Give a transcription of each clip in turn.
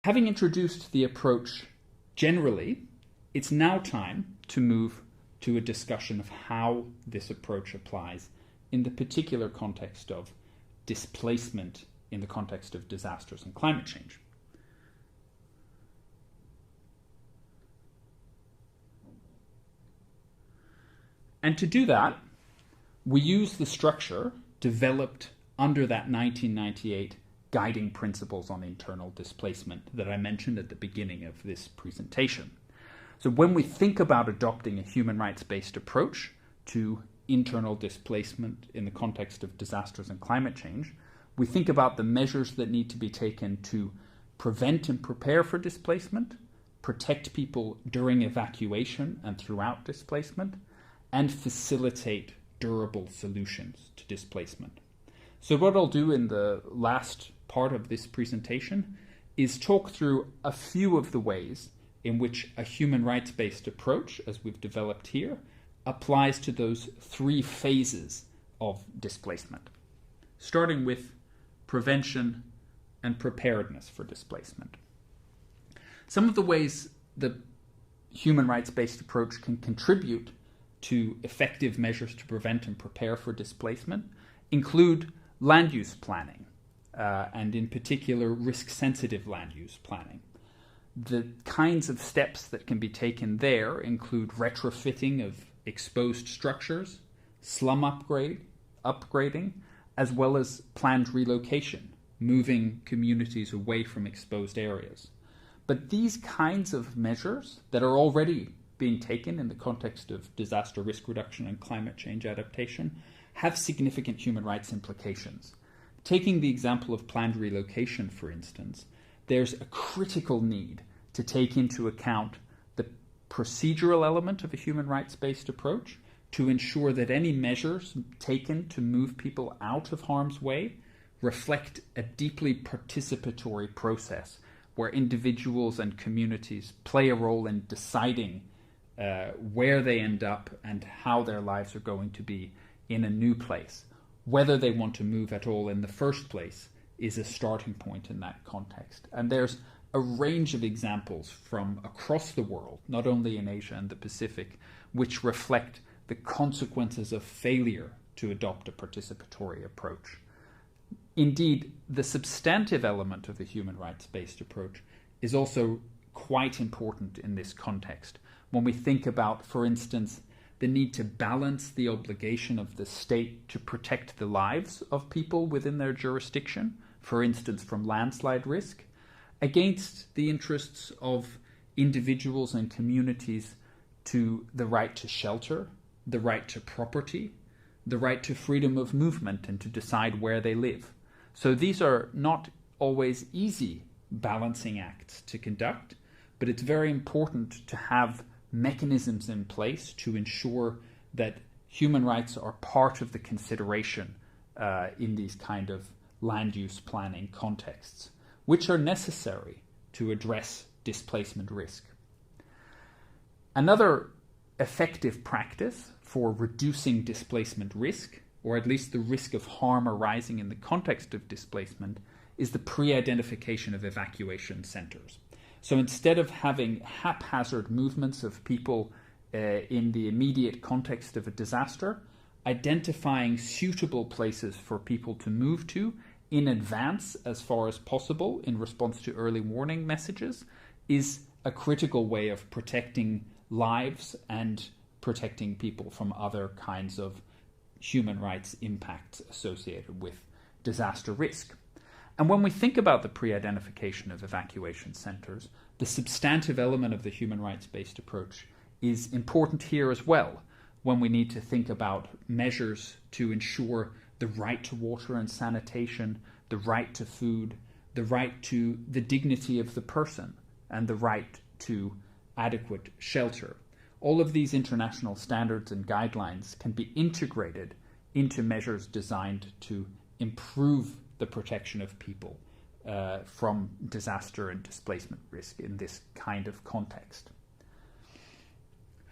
Having introduced the approach generally, it's now time to move to a discussion of how this approach applies in the particular context of displacement in the context of disasters and climate change. And to do that, we use the structure developed under that 1998 guiding principles on internal displacement that I mentioned at the beginning of this presentation. So when we think about adopting a human rights-based approach to internal displacement in the context of disasters and climate change, we think about the measures that need to be taken to prevent and prepare for displacement, protect people during evacuation and throughout displacement, and facilitate durable solutions to displacement. So what I'll do in the last part of this presentation is talk through a few of the ways in which a human rights-based approach, as we've developed here, applies to those three phases of displacement, starting with prevention and preparedness for displacement. Some of the ways the human rights-based approach can contribute to effective measures to prevent and prepare for displacement include land use planning, and in particular risk-sensitive land use planning. The kinds of steps that can be taken there include retrofitting of exposed structures, slum upgrading, as well as planned relocation, moving communities away from exposed areas. But these kinds of measures that are already being taken in the context of disaster risk reduction and climate change adaptation have significant human rights implications. Taking the example of planned relocation, for instance, there's a critical need to take into account the procedural element of a human rights-based approach to ensure that any measures taken to move people out of harm's way reflect a deeply participatory process where individuals and communities play a role in deciding where they end up and how their lives are going to be in a new place. Whether they want to move at all in the first place is a starting point in that context. And there's a range of examples from across the world, not only in Asia and the Pacific, which reflect the consequences of failure to adopt a participatory approach. Indeed, the substantive element of the human rights-based approach is also quite important in this context. When we think about, for instance, the need to balance the obligation of the state to protect the lives of people within their jurisdiction, for instance, from landslide risk, against the interests of individuals and communities to the right to shelter, the right to property, the right to freedom of movement and to decide where they live. So these are not always easy balancing acts to conduct, but it's very important to have mechanisms in place to ensure that human rights are part of the consideration in these kind of land use planning contexts, which are necessary to address displacement risk. Another effective practice for reducing displacement risk, or at least the risk of harm arising in the context of displacement, is the pre-identification of evacuation centers. So instead of having haphazard movements of people in the immediate context of a disaster, identifying suitable places for people to move to in advance as far as possible in response to early warning messages is a critical way of protecting lives and protecting people from other kinds of human rights impacts associated with disaster risk. And when we think about the pre-identification of evacuation centers, the substantive element of the human rights-based approach is important here as well, when we need to think about measures to ensure the right to water and sanitation, the right to food, the right to the dignity of the person, and the right to adequate shelter. All of these international standards and guidelines can be integrated into measures designed to improve the protection of people from disaster and displacement risk in this kind of context.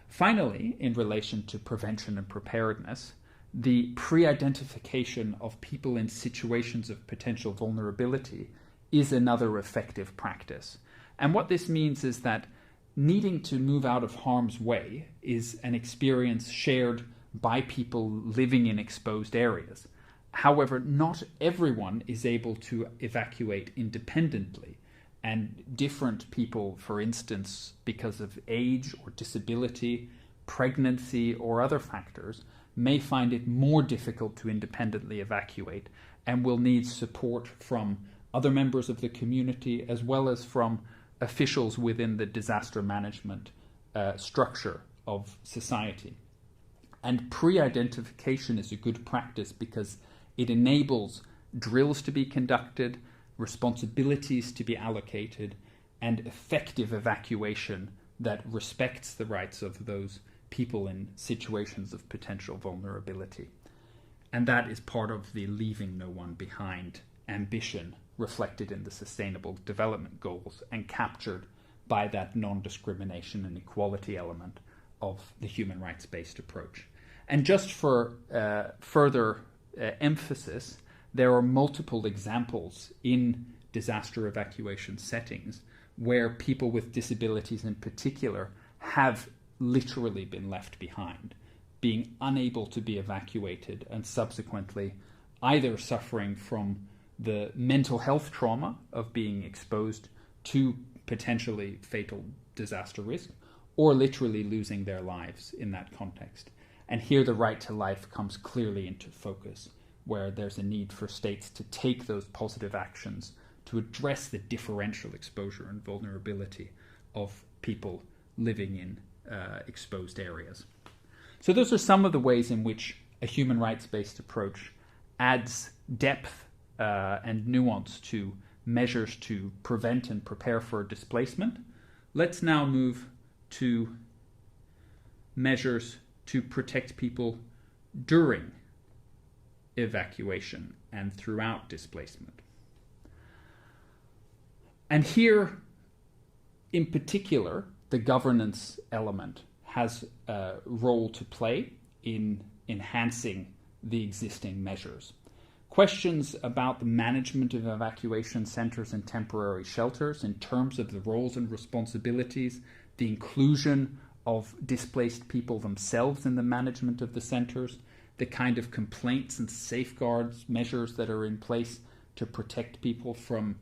Finally, in relation to prevention and preparedness, the pre-identification of people in situations of potential vulnerability is another effective practice. And what this means is that needing to move out of harm's way is an experience shared by people living in exposed areas. However, not everyone is able to evacuate independently, and different people, for instance, because of age or disability, pregnancy, or other factors, may find it more difficult to independently evacuate and will need support from other members of the community as well as from officials within the disaster management structure of society. And pre-identification is a good practice because it enables drills to be conducted, responsibilities to be allocated, and effective evacuation that respects the rights of those people in situations of potential vulnerability. And that is part of the leaving no one behind ambition reflected in the Sustainable Development Goals and captured by that non-discrimination and equality element of the human rights-based approach. And just for further emphasis, there are multiple examples in disaster evacuation settings where people with disabilities in particular have literally been left behind, being unable to be evacuated and subsequently either suffering from the mental health trauma of being exposed to potentially fatal disaster risk or literally losing their lives in that context. And here the right to life comes clearly into focus, where there's a need for states to take those positive actions to address the differential exposure and vulnerability of people living in exposed areas. So those are some of the ways in which a human rights-based approach adds depth and nuance to measures to prevent and prepare for displacement. Let's now move to measures to protect people during evacuation and throughout displacement. And here, in particular, the governance element has a role to play in enhancing the existing measures. Questions about the management of evacuation centers and temporary shelters in terms of the roles and responsibilities, the inclusion of displaced people themselves in the management of the centers, the kind of complaints and safeguards measures that are in place to protect people from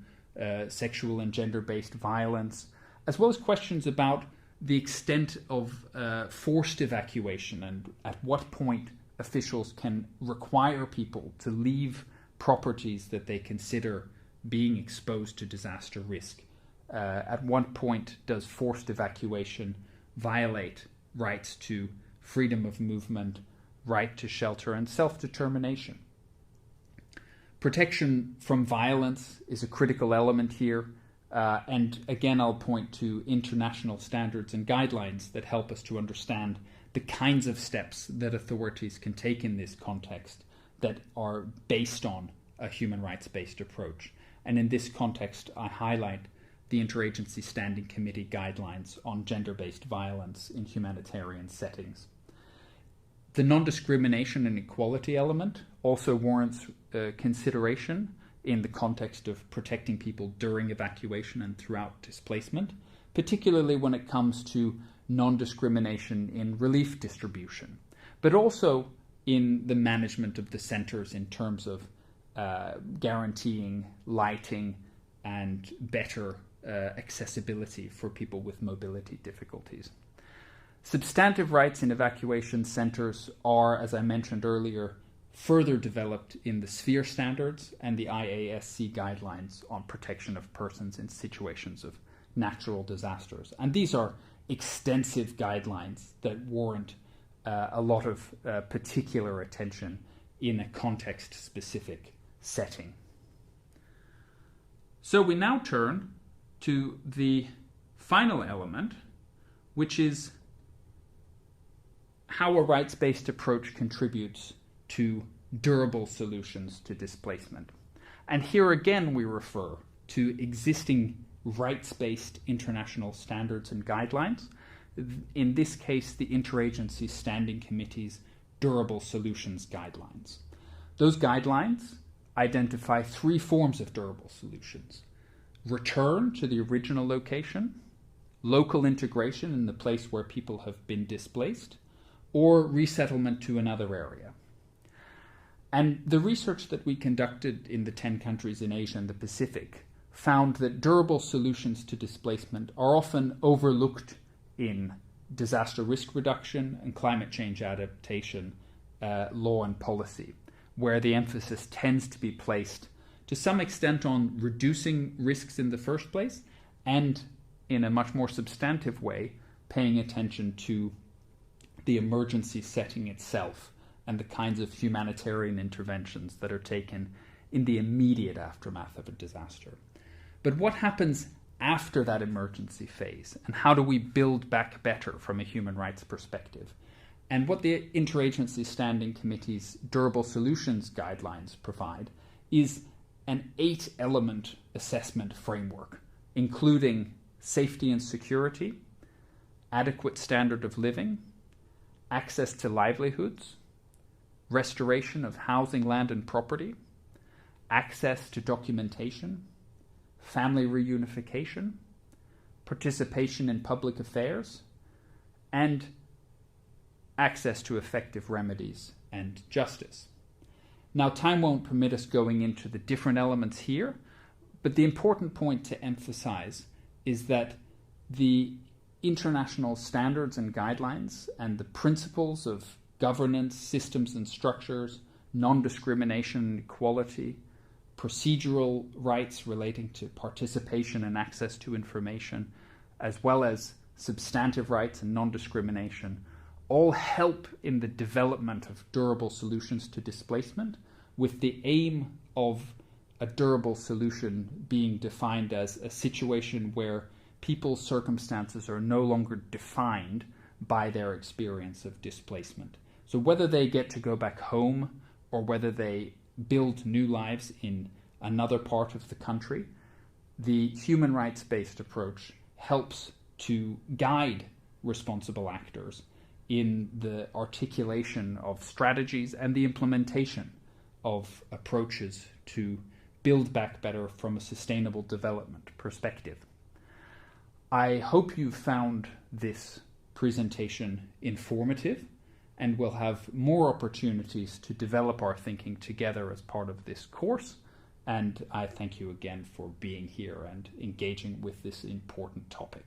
sexual and gender-based violence, as well as questions about the extent of forced evacuation and at what point officials can require people to leave properties that they consider being exposed to disaster risk. At what point does forced evacuation violate rights to freedom of movement, right to shelter, and self-determination? Protection from violence is a critical element here. And again, I'll point to international standards and guidelines that help us to understand the kinds of steps that authorities can take in this context that are based on a human rights-based approach. And in this context, I highlight the Interagency Standing Committee guidelines on gender-based violence in humanitarian settings. The non-discrimination and equality element also warrants consideration in the context of protecting people during evacuation and throughout displacement, particularly when it comes to non-discrimination in relief distribution, but also in the management of the centers in terms of guaranteeing lighting and better accessibility for people with mobility difficulties. Substantive rights in evacuation centers are, as I mentioned earlier, further developed in the SPHERE standards and the IASC guidelines on protection of persons in situations of natural disasters. And these are extensive guidelines that warrant a lot of particular attention in a context-specific setting. So we now turn to the final element, which is how a rights-based approach contributes to durable solutions to displacement. And here again we refer to existing rights-based international standards and guidelines. In this case, the Interagency Standing Committee's Durable Solutions Guidelines. Those guidelines identify three forms of durable solutions. return to the original location, local integration in the place where people have been displaced, or resettlement to another area. And the research that we conducted in the 10 countries in Asia and the Pacific found that durable solutions to displacement are often overlooked in disaster risk reduction and climate change adaptation law and policy, where the emphasis tends to be placed to some extent on reducing risks in the first place, and in a much more substantive way, paying attention to the emergency setting itself and the kinds of humanitarian interventions that are taken in the immediate aftermath of a disaster. But what happens after that emergency phase, and how do we build back better from a human rights perspective? And what the Interagency Standing Committee's Durable Solutions Guidelines provide is an 8-element assessment framework, including safety and security, adequate standard of living, access to livelihoods, restoration of housing, land and property, access to documentation, family reunification, participation in public affairs, and access to effective remedies and justice. Now, time won't permit us going into the different elements here, but the important point to emphasize is that the international standards and guidelines and the principles of governance, systems and structures, non-discrimination and equality, procedural rights relating to participation and access to information, as well as substantive rights and non-discrimination, all help in the development of durable solutions to displacement, with the aim of a durable solution being defined as a situation where people's circumstances are no longer defined by their experience of displacement. So whether they get to go back home or whether they build new lives in another part of the country, the human rights-based approach helps to guide responsible actors in the articulation of strategies and the implementation of approaches to build back better from a sustainable development perspective. I hope you found this presentation informative, and we'll have more opportunities to develop our thinking together as part of this course. And I thank you again for being here and engaging with this important topic.